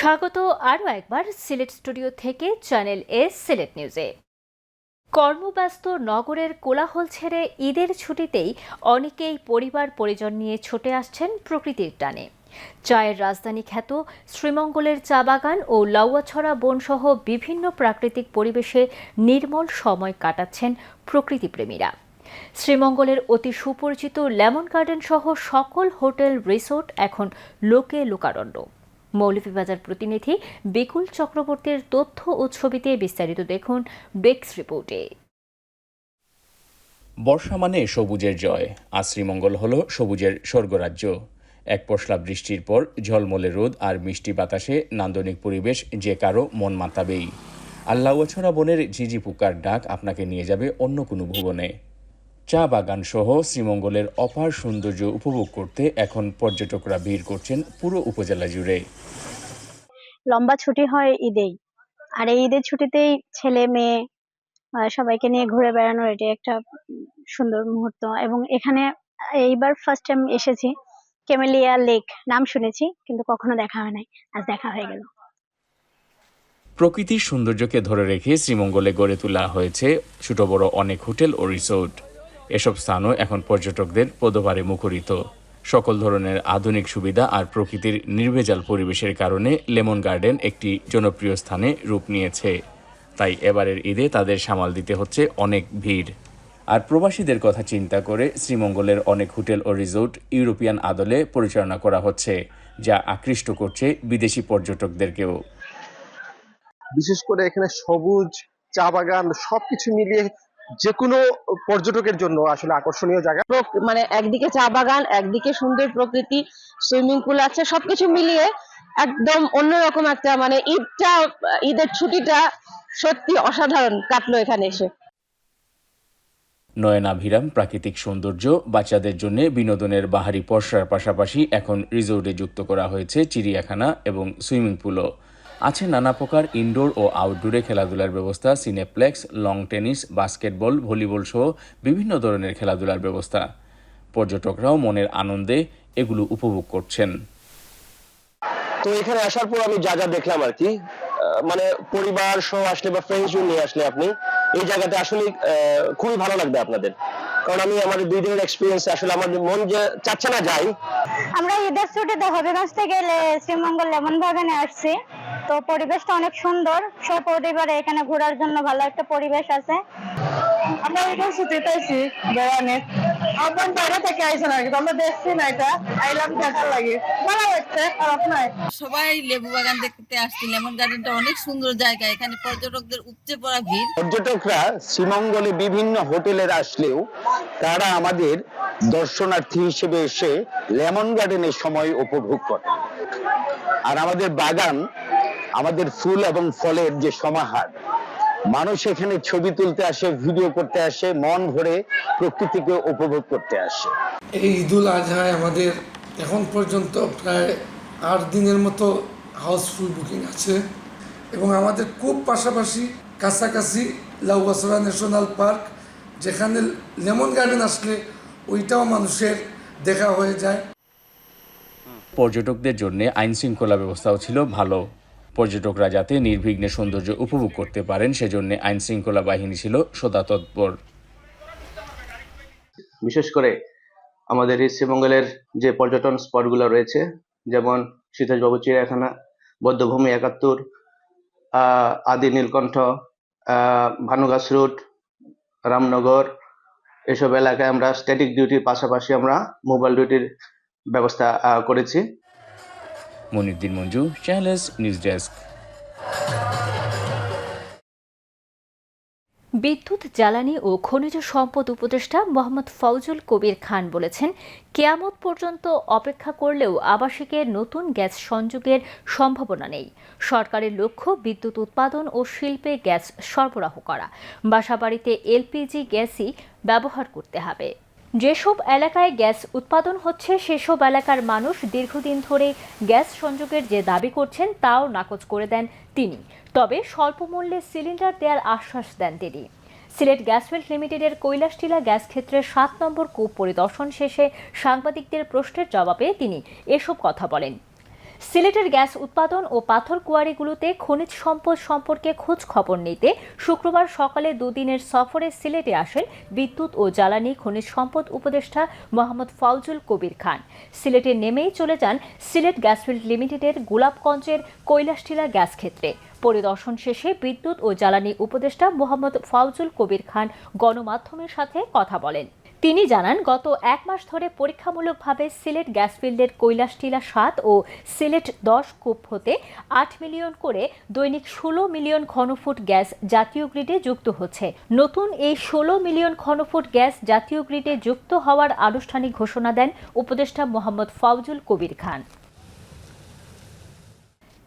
স্বাগত আরও একবার সিলেট স্টুডিও থেকে চ্যানেল এস সিলেট নিউজে। কর্মব্যস্ত নগরের কোলাহল ছেড়ে ঈদের ছুটিতেই অনেকেই পরিবার পরিজন নিয়ে ছুটে আসছেন প্রকৃতির টানে। চায়ের রাজধানী খ্যাত শ্রীমঙ্গলের চা বাগান ও লাউয়াছড়া বনসহ বিভিন্ন প্রাকৃতিক পরিবেশে নির্মল সময় কাটাচ্ছেন প্রকৃতিপ্রেমীরা। শ্রীমঙ্গলের অতি সুপরিচিত লেমন গার্ডেন সহ সকল হোটেল রিসোর্ট এখন লোকে লোকারণ্য। মৌলভীবাজার প্রতিনিধি বিকুল চক্রবর্তীর তথ্য ও ছবিতে বিস্তারিত দেখুন ডেস্ক রিপোর্টে। বর্ষা মানে সবুজের জয়। আজ শ্রীমঙ্গল হল সবুজের স্বর্গরাজ্য। এক পশলা বৃষ্টির পর ঝলমলে রোদ আর মিষ্টি বাতাসে নান্দনিক পরিবেশ যে কারো মন মাতাবেই। আর লাউয়াছড়া বনের ঝিঝি পোকার ডাক আপনাকে নিয়ে যাবে অন্য কোনো ভুবনে। চা বাগান সহ শ্রীমঙ্গলের অপার সৌন্দর্য উপভোগ করতে এখন পর্যটকরা ভিড় করছেন পুরো উপজেলা জুড়ে। লম্বা ছুটি হয় ঈদেই, আর এই ঈদের ছুটিতেই ছেলে মেয়ে সবাইকে নিয়ে ঘুরে বেড়ানোর এটি একটা সুন্দর মুহূর্ত। এবং এখানে এইবার ফার্স্ট টাইম এসেছি। ক্যামেলিয়া লেক নাম শুনেছি, কিন্তু কখনো দেখা হয় নাই, আজ দেখা হয়ে গেল। প্রকৃতির সৌন্দর্যকে ধরে রেখে শ্রীমঙ্গলে গড়ে তোলা হয়েছে ছোট বড় অনেক হোটেল ও রিসোর্ট। এসব স্থানও এখন পর্যটকদের পদভারে মুখরিত। সকল ধরনের আধুনিক সুবিধা আর প্রকৃতির নির্ভেজাল পরিবেশের কারণে লেমন গার্ডেন একটি জনপ্রিয় স্থানে রূপ নিয়েছে। তাই এবারের ঈদে তাদের সামাল দিতে হচ্ছে অনেক ভিড়। আর প্রবাসীদের কথা চিন্তা করে শ্রীমঙ্গলের অনেক হোটেল ও রিসোর্ট ইউরোপিয়ান আদলে পরিচালনা করা হচ্ছে, যা আকৃষ্ট করছে বিদেশি পর্যটকদেরকেও। বিশেষ করে এখানে সবুজ, চা বাগান সবকিছু মিলিয়ে যে কোনো পর্যটকের জন্য আসলে আকর্ষণীয় জায়গা। মানে একদিকে চা বাগান, একদিকে সুন্দর প্রকৃতি, সুইমিং পুল আছে, সবকিছু মিলিয়ে একদম অন্যরকম একটা মানে ঈদের ছুটিটা সত্যি অসাধারণ কাটলো এখানে এসে। নয়নাভিরাম প্রাকৃতিক সৌন্দর্য, বাচ্চাদের জন্য বিনোদনের বাহারি পসরার পাশাপাশি এখন রিসোর্টে যুক্ত করা হয়েছে চিড়িয়াখানা এবং সুইমিং পুলও। আছে নানা প্রকার ইনডোর ও আউটডোরে খেলাধুলার ব্যবস্থা, cineplex, long tennis, basketball, volleyball সহ বিভিন্ন ধরনের খেলাধুলার ব্যবস্থা। পর্যটকরাও মনের আনন্দে এগুলো উপভোগ করছেন। তো এখানে আসার পর আমি যা যা দেখলাম আর কি, মানে পরিবার সহ আসলে বা ফ্রেন্ডস নিয়ে আসলে আপনি এই জায়গাতে আসলে খুবই ভালো লাগবে আপনাদের। কারণ আমি আমার 2 দিনের এক্সপিরিয়েন্স আসলে আমার মন যে চাচ্ছে না যাই। আমরা ঈদের ছুটিতে হবিগঞ্জ থেকে শ্রীমঙ্গল লেমন বাগানে আসছি। তো পরিবেশটা অনেক সুন্দর, সপরিবারে এখানে ঘোরার জন্য ভালো একটা পরিবেশ আছে। আমরা এখানে ছুটিতে আছি বেড়ানে, আপনার বাইরে থেকে আইসেন আর কি, আমরা দেখছি না, এটা আইলাম দেখার লাগে, ভালো লাগছে। খারাপ নয়। সবাই লেবু বাগান দেখতে আসছি। লেমন গার্ডেনটা অনেক সুন্দর জায়গা, এখানে পর্যটকদের উপচে পড়া ভিড়। পর্যটকরা শ্রীমঙ্গলে বিভিন্ন হোটেলের আসলেও তারা আমাদের দর্শনার্থী হিসেবে এসে লেমন গার্ডেনের সময় উপভোগ করে। আর আমাদের বাগান, আমাদের ফুল এবং ফলের যে সমাহার, মানুষ এখানে ছবি তুলতে আসে, ভিডিও করতে আসে, মন ভরে প্রকৃতিকে উপভোগ করতে আসে। এই ঈদুল আজহায় আমাদের এখন পর্যন্ত প্রায় 8 দিনের মতো হাউসফুল বুকিং আছে। এবং আমাদের খুব পাশাপাশি কাছাকাছি লাউয়াছড়া ন্যাশনাল পার্ক, যেখানে লেমন গার্ডেন আসলে ওইটাও মানুষের দেখা হয়ে যায়। পর্যটকদের জন্য আইন শৃঙ্খলা ব্যবস্থাও ছিল ভালো। পর্যটকরা যাতে নির্বিঘ্নে সৌন্দর্য উপভোগ করতে পারেন সেজন্য আইন শৃঙ্খলা বাহিনী ছিল সদা তৎপর। বিশেষ করে আমাদের এই শ্রীমঙ্গলের যে পর্যটন স্পটগুলো রয়েছে, যেমন সীতাজবাবু চিড়িয়াখানা, বৌদ্ধভূমি 71, আদি নীলকণ্ঠ, ভানুগাছ রুট, রামনগর, এসব এলাকায় আমরা স্ট্যাটিক ডিউটির পাশাপাশি আমরা মোবাইল ডিউটির ব্যবস্থা করেছি। Moniruddin Manju, channel news desk. বিদ্যুৎ, জ্বালানি ও খনিজ সম্পদ উপদেষ্টা মোহাম্মদ ফৌজুল কবির খান বলেছেন, কেয়ামত পর্যন্ত অপেক্ষা করলেও আবাসিকের নতুন গ্যাস সংযোগের সম্ভাবনা নেই। সরকারের লক্ষ্য বিদ্যুৎ উৎপাদন ও শিল্পে গ্যাস সরবরাহ করা। বাসাবাড়িতে এলপিজি গ্যাসই ব্যবহার করতে হবে। যেসব এলাকায় গ্যাস উৎপাদন হচ্ছে সেসব এলাকার মানুষ দীর্ঘদিন ধরে গ্যাস সংযোগের যে দাবি করছেন তাও নাকচ করে দেন তিনি। তবে স্বল্প মূল্যে সিলিন্ডার দেওয়ার আশ্বাস দেন তিনি। সিলেট গ্যাসওয়েল লিমিটেডের কৈলাসটিলা গ্যাস ক্ষেত্রের 7 নম্বর কূপ পরিদর্শন শেষে সাংবাদিকদের প্রশ্নের জবাবে তিনি এসব কথা বলেন। সিলেটের গ্যাস উৎপাদন ও পাথর কোয়ারিগুলোতে খনিজ সম্পদ সম্পর্কে খোঁজ খবর নিতে শুক্রবার সকালে দুদিনের সফরে সিলেটে আসেন বিদ্যুৎ ও জ্বালানি খনিজ সম্পদ উপদেষ্টা মোহাম্মদ ফাউজুল কবির খান। সিলেটে নেমেই চলে যান সিলেট গ্যাসফিল্ড লিমিটেডের গোলাপগঞ্জের কৈলাসটিলা গ্যাস ক্ষেত্রে। পরিদর্শন শেষে বিদ্যুৎ ও জ্বালানি উপদেষ্টা মোহাম্মদ ফাউজুল কবির খান গণমাধ্যমের সাথে কথা বলেন। তিনি জানান, গত 1 মাস ধরে পরীক্ষামূলকভাবে সিলেট গ্যাসফিল্ডের কৈলাসটিলা 7 ও সিলেট 10 কূপ হতে 8 মিলিয়ন করে দৈনিক 16 মিলিয়ন ঘনফুট গ্যাস জাতীয় গ্রিডে যুক্ত হচ্ছে। নতুন এই 16 মিলিয়ন ঘনফুট গ্যাস জাতীয় গ্রিডে যুক্ত হওয়ার আনুষ্ঠানিক ঘোষণা দেন উপদেষ্টা মোহাম্মদ ফাউজুল কবির খান।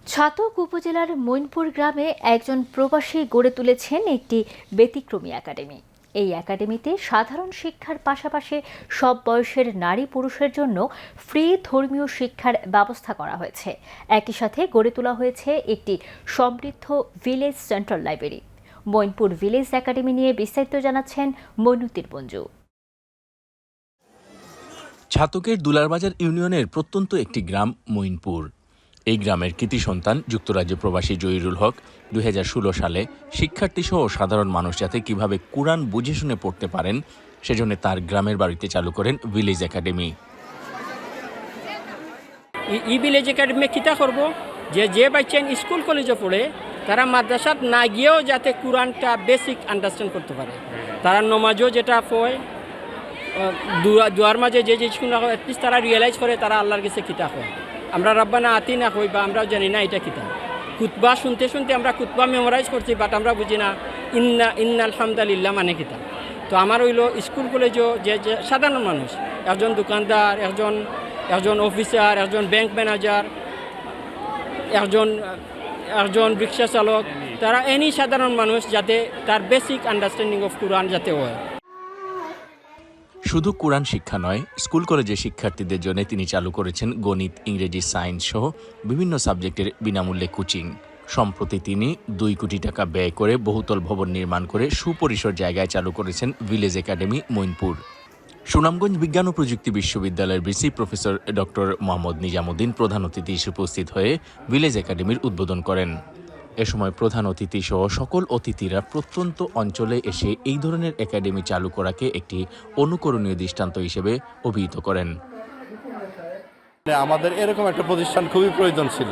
ছাতক উপজেলার মইনপুর গ্রামে একজন প্রবাসী গড়ে তুলেছেন একটি ব্যতিক্রমী একাডেমি। এই একাডেমিতে সাধারণ শিক্ষার পাশাপাশি সব বয়সের নারী পুরুষের জন্য ফ্রি ধর্মীয় শিক্ষার ব্যবস্থা করা হয়েছে। একই সাথে গড়ে তোলা হয়েছে একটি সমৃদ্ধ village central library. Moinpur village academy নিয়ে বিস্তারিত জানাচ্ছেন মইনুদ্দিন মঞ্জু। ছাতকের দুলারবাজার ইউনিয়নের প্রত্যন্ত একটি গ্রাম মইনপুর। এই গ্রামের কৃতি সন্তান যুক্তরাজ্য প্রবাসী জহিরুল হক 2016 সালে শিক্ষার্থীসহ সাধারণ মানুষ যাতে কিভাবে কুরআন বুঝে শুনে পড়তে পারেন সেজন্য তার গ্রামের বাড়িতে চালু করেন ভিলেজ একাডেমি। ই ভিলেজ একাডেমি কিতা করব যে বাচ্চা স্কুল কলেজে পড়ে তারা মাদ্রাসাত না গিয়েও যাতে কুরআনটা বেসিক আন্ডারস্ট্যান্ড করতে পারে। তারা নমাজও যেটা হয় দুয়ার মাঝে যে শুনা হয় অ্যাটলিস্ট তারা রিয়েলাইজ করে তারা আল্লাহর কাছে কিতা হয়। আমরা রাব্বানা আতিনা হই বা আমরাও জানি না এটা কিতা। কুতবা শুনতে শুনতে আমরা কুতবা মেমোরাইজ করছি, বাট আমরা বুঝি না ইন্না আলহামদুলিল্লাহ মানে কিতা। তো আমার হইল স্কুল কলেজও যে সাধারণ মানুষ, একজন দোকানদার, একজন অফিসার, একজন ব্যাংক ম্যানেজার, একজন রিক্সা চালক, তারা এনি সাধারণ মানুষ যাতে তার বেসিক আন্ডারস্ট্যান্ডিং অফ কুরআন যাতে হয়। শুধু কুরআন শিক্ষা নয়, স্কুল কলেজের শিক্ষার্থীদের জন্য তিনি চালু করেছেন গণিত, ইংরেজি, সায়েন্স সহ বিভিন্ন সাবজেক্টের বিনামূল্যে কোচিং। সম্প্রতি তিনি 2 কোটি টাকা ব্যয় করে বহুতল ভবন নির্মাণ করে সুপরিসর জায়গায় চালু করেছেন ভিলেজ একাডেমি মইনপুর। সুনামগঞ্জ বিজ্ঞান ও প্রযুক্তি বিশ্ববিদ্যালয়ের VC professor doctor Mohammad Nizamuddin প্রধান অতিথি হিসেবে উপস্থিত হয়ে ভিলেজ একাডেমির উদ্বোধন করেন। এ সময় প্রধান অতিথি সহ সকল অতিথিরা প্রত্যন্ত অঞ্চলে এসে এই ধরনের একাডেমি চালু করাকে একটি অনুকরণীয় দৃষ্টান্ত হিসেবে অভিহিত করেন। আমাদের এরকম একটা প্রতিষ্ঠান খুবই প্রয়োজন ছিল,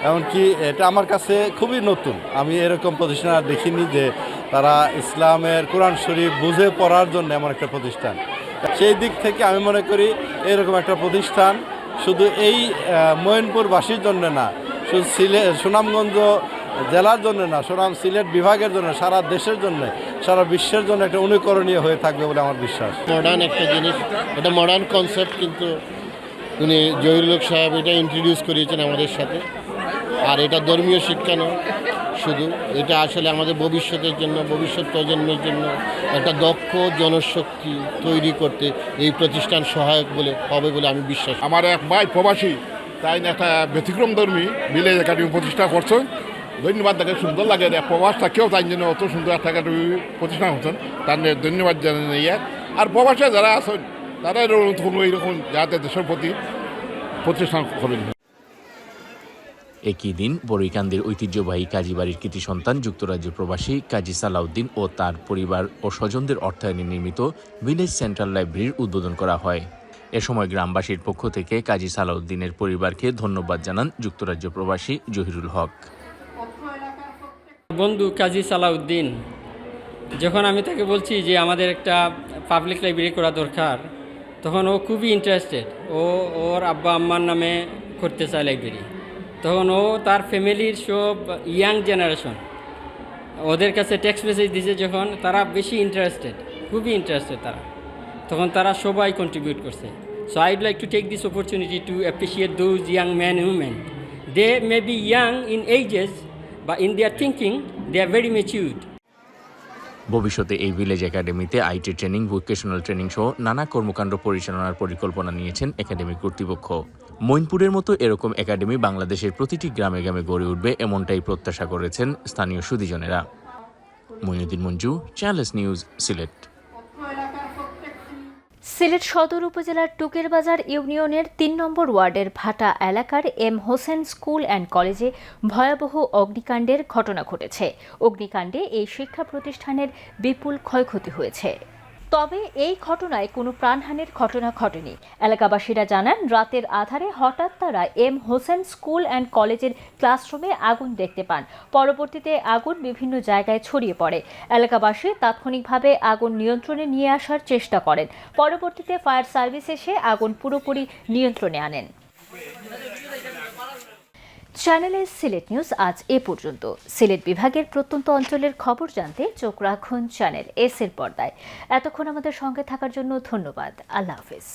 এমনকি এটা আমার কাছে খুবই নতুন। আমি এরকম প্রতিষ্ঠান আর দেখিনি যে তারা ইসলামের কোরআন শরীফ বুঝে পড়ার জন্য এমন একটা প্রতিষ্ঠান। সেই দিক থেকে আমি মনে করি এরকম একটা প্রতিষ্ঠান শুধু এই মইনপুরবাসীর জন্য না, শুধু সুনামগঞ্জ জেলার জন্য না, সিলেট বিভাগের জন্য, সারা দেশের জন্য, সারা বিশ্বের জন্য একটা অনুকরণীয় হয়ে থাকবে বলে আমার বিশ্বাস। মডার্ন একটা জিনিস, এটা মডার্ন কনসেপ্ট, কিন্তু উনি জহিরুল হক সাহেব এটা ইন্ট্রোডিউস করিয়েছেন আমাদের সাথে। আর এটা ধর্মীয় শিক্ষা নয় শুধু, এটা আসলে আমাদের ভবিষ্যতের জন্য, ভবিষ্যৎ প্রজন্মের জন্য একটা দক্ষ জনশক্তি তৈরি করতে এই প্রতিষ্ঠান সহায়ক হবে বলে আমি বিশ্বাস। আমার এক ভাই প্রবাসী, তাই একটা ব্যতিক্রম ধর্মী ভিলেজ একাডেমি প্রতিষ্ঠা করছে। ধন্যবাদ, তাকে সুন্দর লাগে। প্রবাস থাকেও তাই জন্য অত সুন্দর একটা একাডেমি প্রতিষ্ঠা করছেন, তার ধন্যবাদ জানিয়ে। আর প্রবাসে যারা আছেন তারা এইরকম যাতে দেশের প্রতি প্রতিষ্ঠান করেন। একই দিন বড়ইকান্দির ঐতিহ্যবাহী কাজীবাড়ির কৃতি সন্তান যুক্তরাজ্য প্রবাসী কাজী সালাউদ্দিন ও তার পরিবার ও স্বজনদের অর্থায়নে নির্মিত ভিলেজ সেন্ট্রাল লাইব্রেরির উদ্বোধন করা হয়। এ সময় গ্রামবাসীর পক্ষ থেকে কাজী সালাউদ্দিনের পরিবারকে ধন্যবাদ জানান যুক্তরাজ্য প্রবাসী জহিরুল হক। বন্ধু কাজী সালাউদ্দিন, যখন আমি তাকে বলছি যে আমাদের একটা পাবলিক লাইব্রেরি করা দরকার, তখন ও খুবই ইন্টারেস্টেড। ওর আব্বা আম্মার নামে করতে চায় লাইব্রেরি। তখন ও তার ফ্যামিলির সব ইয়াং জেনারেশন ওদের কাছে টেক্সট মেসেজ দিয়েছে, যখন তারা বেশি ইন্টারেস্টেড, খুবই ইন্টারেস্টেড তারা, তখন তারা সবাই কন্ট্রিবিউট করছে। So I'd like to take this opportunity to appreciate those young man and women. They may be young in ages, but in their thinking they are very matured. ভবিষ্যতে এই village একাডেমিতে IT training, vocational training সহ নানা কর্মকাণ্ড পরিচালনার পরিকল্পনা নিয়েছেন academy কর্তৃপক্ষ। মইনপুরের মতো এরকম একাডেমি বাংলাদেশের প্রতিটি গ্রামে গ্রামে গড়ে উঠবে, এমনটাই প্রত্যাশা করেছেন স্থানীয় সুধীজনেরা। Moinuddin Manju, channels news, Sylhet. সিলেট সদর উপজেলার টুকের বাজার ইউনিয়নের ৩ নম্বর ওয়ার্ডের ভাটা এলাকার এম হোসেন স্কুল অ্যান্ড কলেজে ভয়াবহ অগ্নিকাণ্ডের ঘটনা ঘটেছে। অগ্নিকাণ্ডে এই শিক্ষা প্রতিষ্ঠানের বিপুল ক্ষয়ক্ষতি হয়েছে। তবে এই ঘটনায় কোনো প্রাণহানির ঘটনা ঘটেনি। এলাকাবাসীরা জানান, রাতের আধারে হঠাৎ তারা এম হোসেন স্কুল অ্যান্ড কলেজের ক্লাসরুমে আগুন দেখতে পান। পরবর্তীতে আগুন বিভিন্ন জায়গায় ছড়িয়ে পড়ে। এলাকাবাসী তাৎক্ষণিকভাবে আগুন নিয়ন্ত্রণে নিয়ে আসার চেষ্টা করেন। পরবর্তীতে ফায়ার সার্ভিস এসে আগুন পুরোপুরি নিয়ন্ত্রণে আনেন। চ্যানেলে সিলেট নিউজ আজ এ পর্যন্ত। সিলেট বিভাগের প্রত্যন্ত অঞ্চলের খবর জানতে চোখ রাখুন চ্যানেল এস এর পর্দায়। এতক্ষণ আমাদের সঙ্গে থাকার জন্য ধন্যবাদ। আল্লাহ হাফেজ।